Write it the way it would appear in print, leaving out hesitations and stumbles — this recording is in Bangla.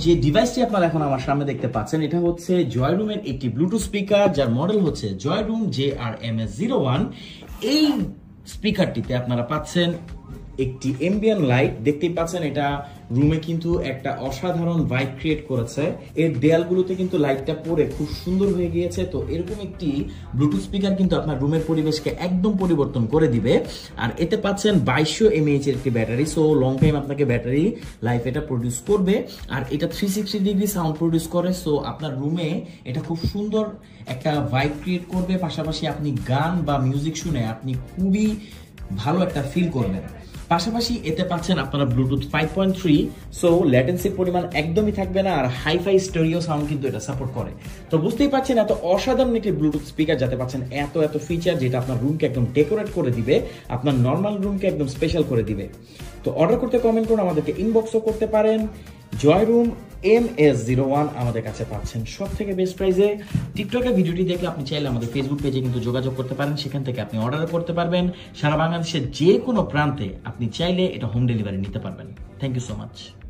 যে ডিভাইসটি আপনারা এখন আমার সামনে দেখতে পাচ্ছেন এটা হচ্ছে জয়রুমের একটি ব্লুটুথ স্পিকার, যার মডেল হচ্ছে জয়রুম JRMS01। এই স্পিকারটিতে আপনারা পাচ্ছেন একটি এম্বিয়েন্ট লাইট, দেখতেই পাচ্ছেন এটা রুমে কিন্তু একটা অসাধারণ ভাইব ক্রিয়েট করেছে। এর দেয়ালগুলোতে কিন্তু লাইটটা পড়ে খুব সুন্দর হয়ে গিয়েছে। তো এরকম একটি ব্লুটুথ স্পিকার কিন্তু আপনার রুমের পরিবেশকে একদম পরিবর্তন করে দিবে। আর এতে পাচ্ছেন 2200 mAh এর একটি ব্যাটারি, সো লং টাইম আপনাকে ব্যাটারি লাইফ এটা প্রডিউস করবে। আর এটা 360 ডিগ্রি সাউন্ড প্রডিউস করে, সো আপনার রুমে এটা খুব সুন্দর একটা ভাইব ক্রিয়েট করবে। পাশাপাশি আপনি গান বা মিউজিক শুনে আপনি খুবই ভালো একটা ফিল করবেন। পাশাপাশি এতে পাচ্ছেন আপনারা ব্লুটুথ 5.3, সো ল্যাটেন্সির পরিমাণ একদমই থাকবে না। আর হাইফাই স্টেরিও সাউন্ড কিন্তু এটা সাপোর্ট করে। তো বুঝতেই পাচ্ছেন এত অসাধারণ একটি ব্লুটুথ স্পিকার, যাতে পাচ্ছেন এত ফিচার যেটা আপনার রুমকে একদম ডেকোরেট করে দিবে, আপনার নর্মাল রুমকে একদম স্পেশাল করে দিবে। তো অর্ডার করতে কমেন্ট করুন, আমাদেরকে ইনবক্সও করতে পারেন। জয়রুম MS01 আমাদের কাছে পাচ্ছেন সব থেকে বেস্ট প্রাইসে। টিকটকে ভিডিওটি দেখে আপনি চাইলে আমাদের ফেসবুক পেজে কিন্তু যোগাযোগ করতে পারেন, সেখান থেকে আপনি অর্ডার করতে পারবেন। সারা বাংলাদেশের যে কোনো প্রান্তে আপনি চাইলে এটা হোম ডেলিভারি নিতে পারবেন। Thank you so much.